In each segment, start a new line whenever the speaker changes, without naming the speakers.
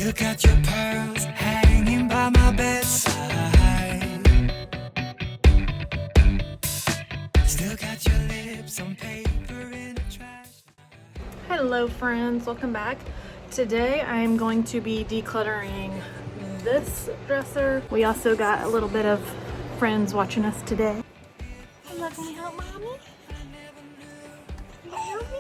Still got your pearls hanging by my bedside. Still got your lips on paper in the trash.
Hello friends, welcome back. Today I am going to be decluttering this dresser. We also got a little bit of friends watching us today. Hello, can you help mommy? Can you help me?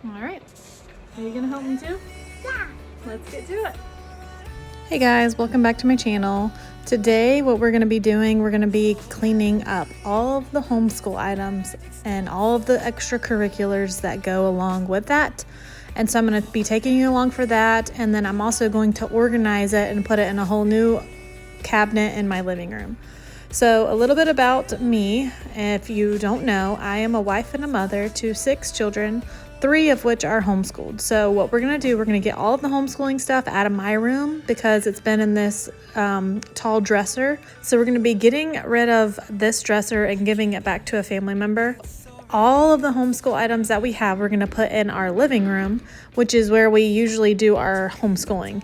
Alright, are you gonna help me too?
Yeah.
Let's get to it. Hey guys, welcome back to my channel. Today what we're going to be doing, we're going to be cleaning up all of the homeschool items and all of the extracurriculars that go along with that. And so I'm going to be taking you along for that, and then I'm also going to organize it and put it in a whole new cabinet in my living room. So a little bit about me. If you don't know, I am a wife and a mother to 6 children, 3 of which are homeschooled. So what we're going to do, we're going to get all of the homeschooling stuff out of my room because it's been in this tall dresser. So we're going to be getting rid of this dresser and giving it back to a family member. All of the homeschool items that we have, we're going to put in our living room, which is where we usually do our homeschooling.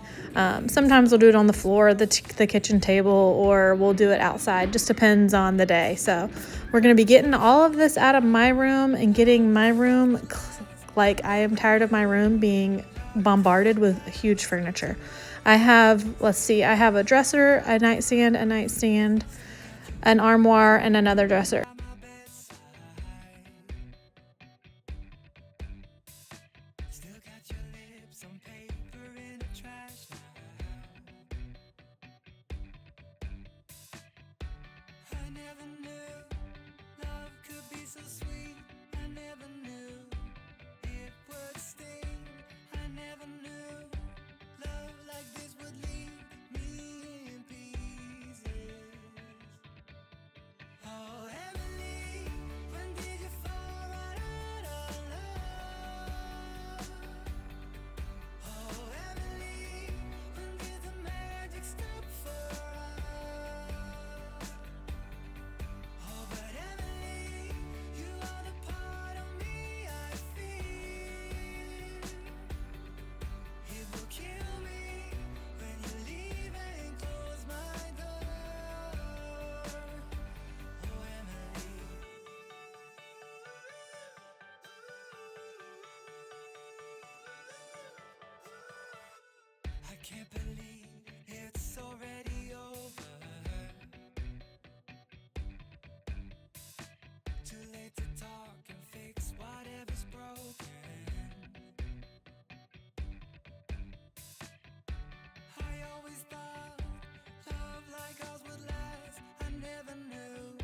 Sometimes we'll do it on the floor, the kitchen table, or we'll do it outside. Just depends on the day. So we're going to be getting all of this out of my room and getting my room like I am tired of my room being bombarded with huge furniture. I have, I have a dresser, a nightstand, an armoire, and another dresser.
Still got your lips on paper in the trash. I never knew love could be so sweet. I never knew it would sting. I never knew love like this would leave me in pieces. Oh, Emily, when did you fall right out of love? Oh, Emily, when did the magic stop for us? Oh, but Emily, you are the part of me I feel. It will kill me when you leave and close my door. Oh, Emily. I can't believe it's already over. Too late to talk and fix whatever's broken. I always thought love like ours would last. I never knew.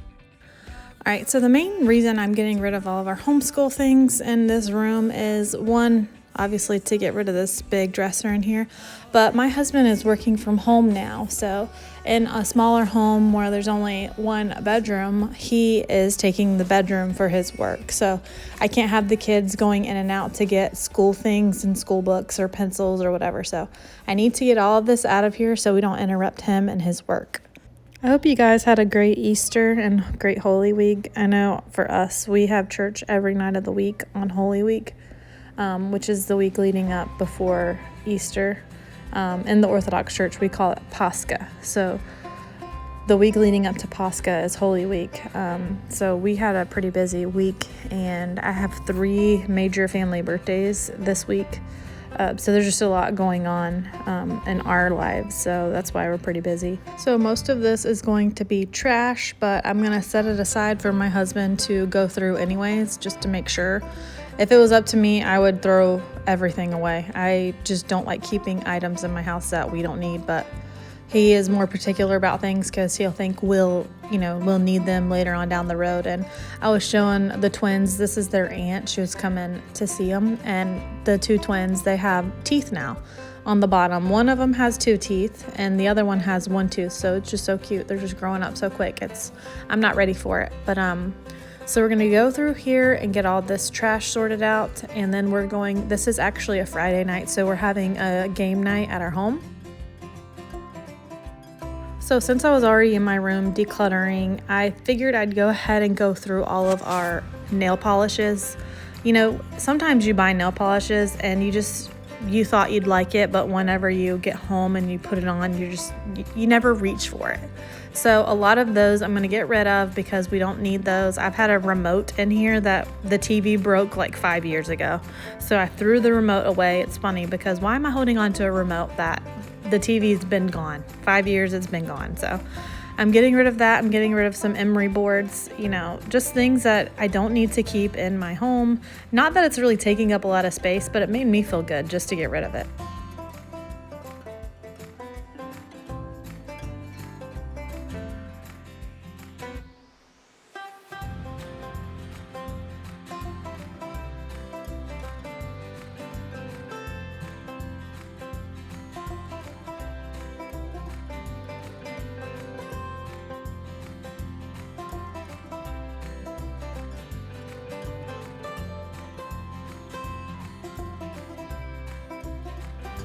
All right, so the main reason I'm getting rid of all of our homeschool things in this room is, one, obviously to get rid of this big dresser in here, but my husband is working from home now. So in a smaller home where there's only one bedroom, he is taking the bedroom for his work. So I can't have the kids going in and out to get school things and school books or pencils or whatever. So I need to get all of this out of here so we don't interrupt him and his work. I hope you guys had a great Easter and great Holy Week. I know for us, we have church every night of the week on Holy Week, which is the week leading up before Easter. In the Orthodox Church, we call it Pascha. So the week leading up to Pascha is Holy Week. So we had a pretty busy week, and I have 3 major family birthdays this week. So there's just a lot going on in our lives, so that's why we're pretty busy. So most of this is going to be trash, but I'm going to set it aside for my husband to go through anyways, just to make sure. If it was up to me, I would throw everything away. I just don't like keeping items in my house that we don't need, but he is more particular about things because he'll think we'll need them later on down the road. And I was showing the twins, this is their aunt. She was coming to see them, and the 2 twins, they have teeth now on the bottom. One of them has 2 teeth and the other one has 1 tooth. So it's just so cute. They're just growing up so quick. I'm not ready for it. But so we're going to go through here and get all this trash sorted out. And then this is actually a Friday night. So we're having a game night at our home. So since I was already in my room decluttering, I figured I'd go ahead and go through all of our nail polishes. You know, sometimes you buy nail polishes and you thought you'd like it, but whenever you get home and you put it on, you never reach for it. So a lot of those I'm going to get rid of because we don't need those. I've had a remote in here that the TV broke like 5 years ago. So I threw the remote away. It's funny because why am I holding on to a remote that the TV's been gone? 5 years it's been gone. So I'm getting rid of that. I'm getting rid of some emery boards, you know, just things that I don't need to keep in my home. Not that it's really taking up a lot of space, but it made me feel good just to get rid of it.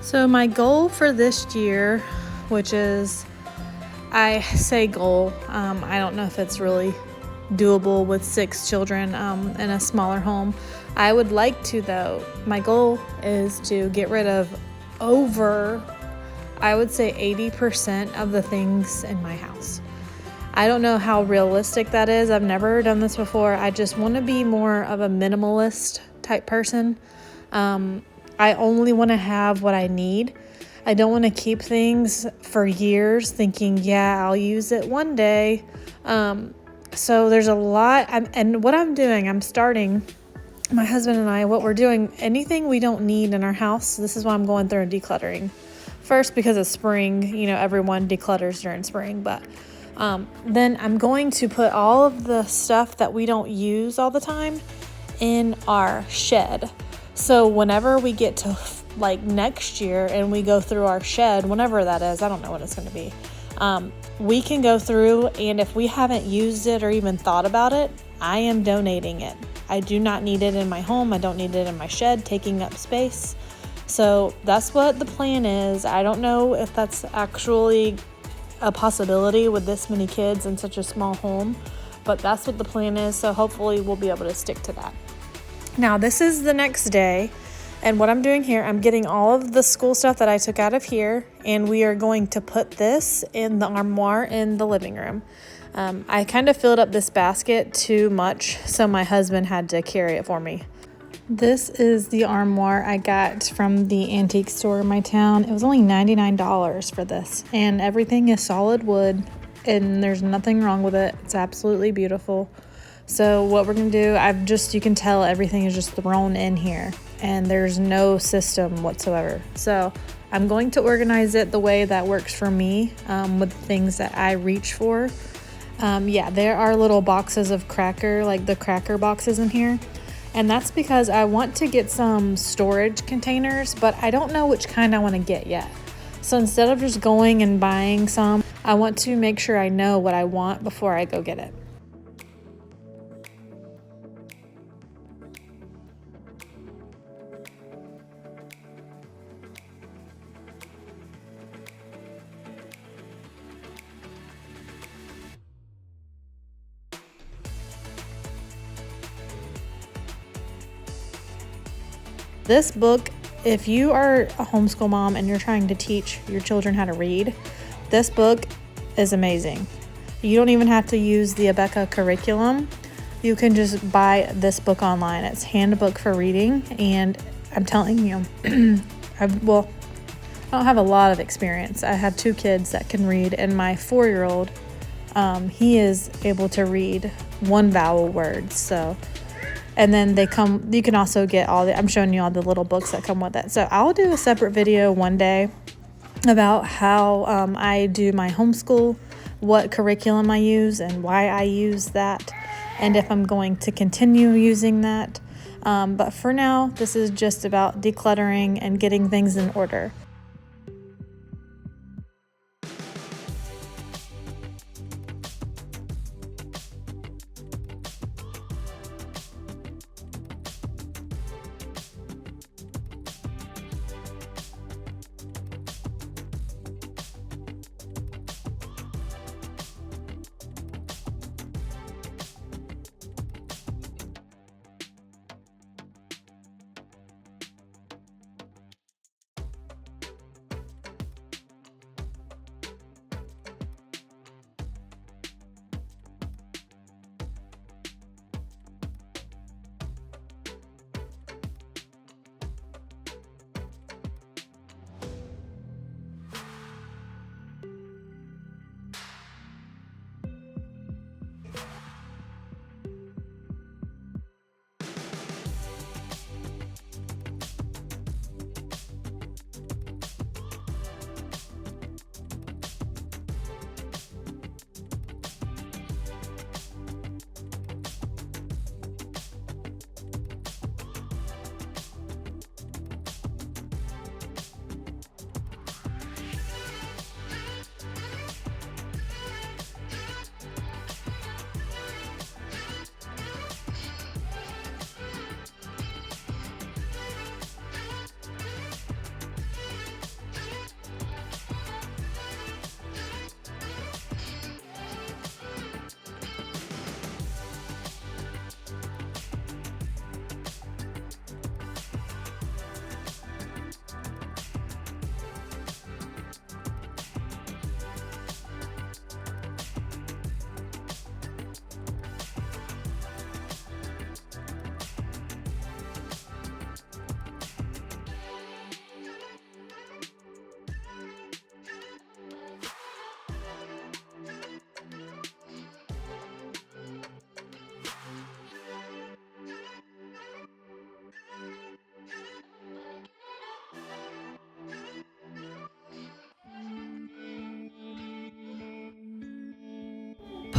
So my goal for this year, which is, I say goal, I don't know if it's really doable with 6 children in a smaller home. I would like to though. My goal is to get rid of over, I would say 80% of the things in my house. I don't know how realistic that is. I've never done this before. I just want to be more of a minimalist type person. I only want to have what I need. I don't want to keep things for years thinking, yeah, I'll use it one day. So there's a lot. And what I'm doing, I'm starting, my husband and I, what we're doing, anything we don't need in our house, this is why I'm going through and decluttering. First, because of spring, you know, everyone declutters during spring, but then I'm going to put all of the stuff that we don't use all the time in our shed. So whenever we get to like next year and we go through our shed, whenever that is, I don't know when it's going to be, we can go through, and if we haven't used it or even thought about it, I am donating it. I do not need it in my home. I don't need it in my shed, taking up space. So that's what the plan is. I don't know if that's actually a possibility with this many kids in such a small home, but that's what the plan is. So hopefully we'll be able to stick to that. Now, this is the next day, and what I'm doing here, I'm getting all of the school stuff that I took out of here, and we are going to put this in the armoire in the living room. I kind of filled up this basket too much, so my husband had to carry it for me. This is the armoire I got from the antique store in my town. It was only $99 for this, and everything is solid wood, and there's nothing wrong with it. It's absolutely beautiful. So what we're going to do, you can tell everything is just thrown in here and there's no system whatsoever. So I'm going to organize it the way that works for me, with the things that I reach for. There are little boxes of like the cracker boxes in here. And that's because I want to get some storage containers, but I don't know which kind I want to get yet. So instead of just going and buying some, I want to make sure I know what I want before I go get it. This book, if you are a homeschool mom and you're trying to teach your children how to read, this book is amazing. You don't even have to use the Abeka curriculum. You can just buy this book online. It's Handbook for Reading, and I'm telling you, I don't have a lot of experience. I have 2 kids that can read, and my 4-year-old, he is able to read 1 vowel word, so... And then you can also get I'm showing you all the little books that come with it. So I'll do a separate video one day about how I do my homeschool, what curriculum I use and why I use that, and if I'm going to continue using that. But for now, this is just about decluttering and getting things in order.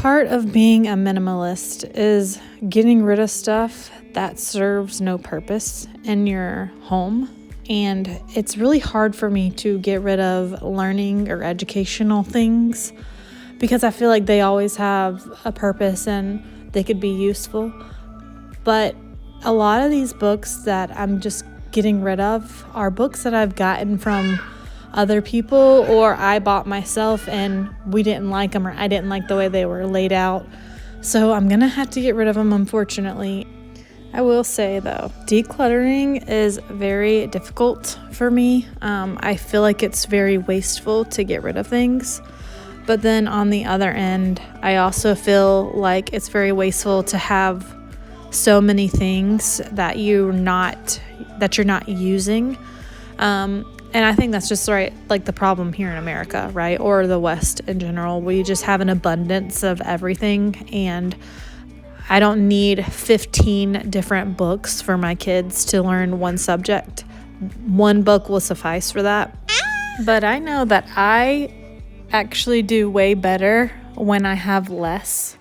part of being a minimalist is getting rid of stuff that serves no purpose in your home. And it's really hard for me to get rid of learning or educational things because I feel like they always have a purpose and they could be useful. But a lot of these books that I'm just getting rid of are books that I've gotten from other people, or I bought myself and we didn't like them, or I didn't like the way they were laid out. So I'm gonna have to get rid of them, unfortunately. I will say though, decluttering is very difficult for me. I feel like it's very wasteful to get rid of things. But then on the other end, I also feel like it's very wasteful to have so many things that you're not using. And I think that's just like the problem here in America, right? Or the West in general. We just have an abundance of everything, and I don't need 15 different books for my kids to learn one subject. One book will suffice for that. But I know that I actually do way better when I have less.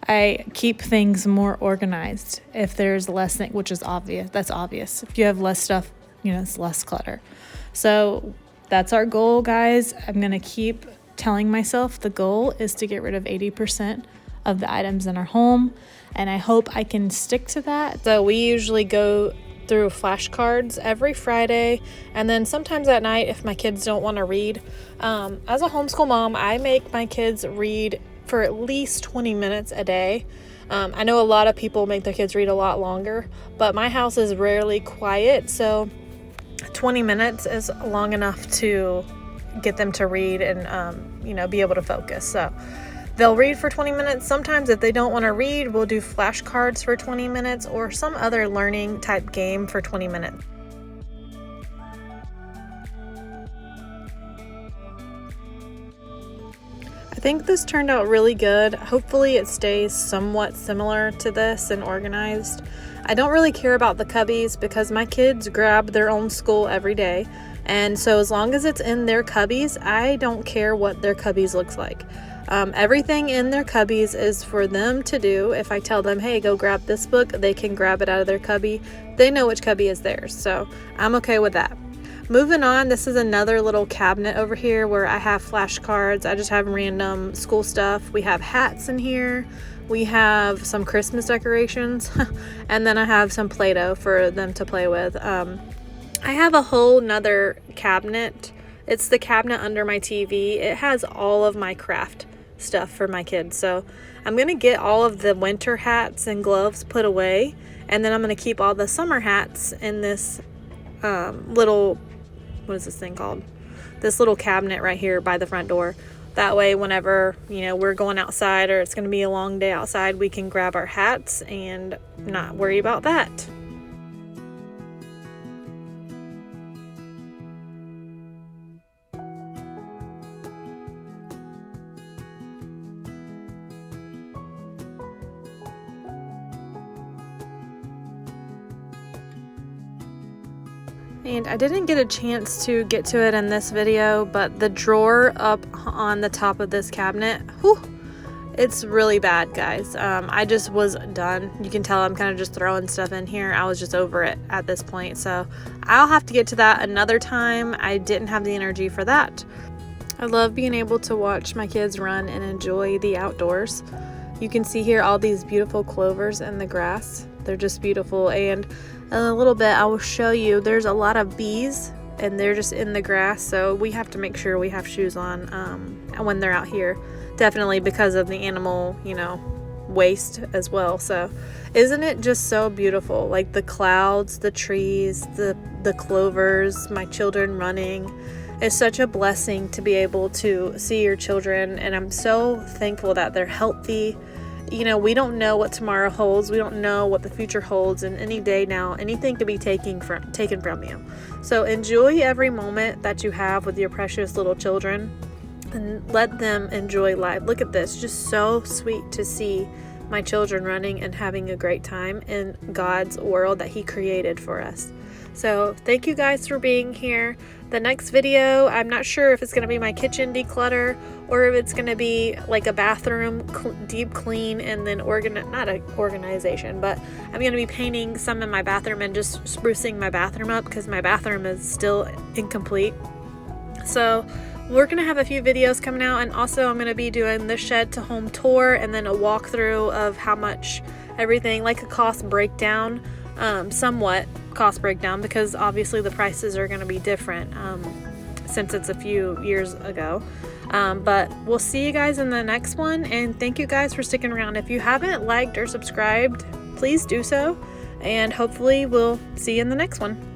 I keep things more organized if there's less things, which is obvious. That's obvious. If you have less stuff, it's less clutter. So that's our goal, guys. I'm going to keep telling myself the goal is to get rid of 80% of the items in our home, and I hope I can stick to that. So we usually go through flashcards every Friday, and then sometimes at night if my kids don't want to read. As a homeschool mom, I make my kids read for at least 20 minutes a day. I know a lot of people make their kids read a lot longer, but my house is rarely quiet, so 20 minutes is long enough to get them to read and be able to focus. So they'll read for 20 minutes. Sometimes if they don't want to read, we'll do flashcards for 20 minutes or some other learning type game for 20 minutes. I think this turned out really good. Hopefully it stays somewhat similar to this and organized. I don't really care about the cubbies because my kids grab their own school every day. And so as long as it's in their cubbies, I don't care what their cubbies looks like. Everything in their cubbies is for them to do. If I tell them, hey, go grab this book, they can grab it out of their cubby. They know which cubby is theirs. So I'm okay with that. Moving on, this is another little cabinet over here where I have flashcards. I just have random school stuff. We have hats in here. We have some Christmas decorations. And then I have some Play-Doh for them to play with. I have a whole nother cabinet. It's the cabinet under my TV. It has all of my craft stuff for my kids. So I'm going to get all of the winter hats and gloves put away. And then I'm going to keep all the summer hats in this little... what is this thing called? This little cabinet right here by the front door. That way, whenever, we're going outside or it's going to be a long day outside, we can grab our hats and not worry about that. And I didn't get a chance to get to it in this video, but the drawer up on the top of this cabinet, it's really bad, guys. I just was done. You can tell I'm kind of just throwing stuff in here. I was just over it at this point. So I'll have to get to that another time. I didn't have the energy for that. I love being able to watch my kids run and enjoy the outdoors. You can see here all these beautiful clovers in the grass. They're just beautiful. And in a little bit I will show you there's a lot of bees and they're just in the grass, so we have to make sure we have shoes on when they're out here, definitely because of the animal waste as well. So isn't it just so beautiful? Like the clouds, the trees, the clovers, my children running. It's such a blessing to be able to see your children, and I'm so thankful that they're healthy. We don't know what tomorrow holds. We don't know what the future holds, and any day now, anything could be taken from you. So enjoy every moment that you have with your precious little children and let them enjoy life. Look at this, just so sweet to see my children running and having a great time in God's world that He created for us. So thank you guys for being here. The next video, I'm not sure if it's going to be my kitchen declutter or if it's going to be like a bathroom deep clean and then not an organization, but I'm going to be painting some in my bathroom and just sprucing my bathroom up because my bathroom is still incomplete. So we're going to have a few videos coming out, and also I'm going to be doing the Shedtohome tour and then a walkthrough of how much everything, like a cost breakdown, somewhat cost breakdown, because obviously the prices are going to be different since it's a few years ago. But we'll see you guys in the next one, and thank you guys for sticking around. If you haven't liked or subscribed, please do so, and hopefully we'll see you in the next one.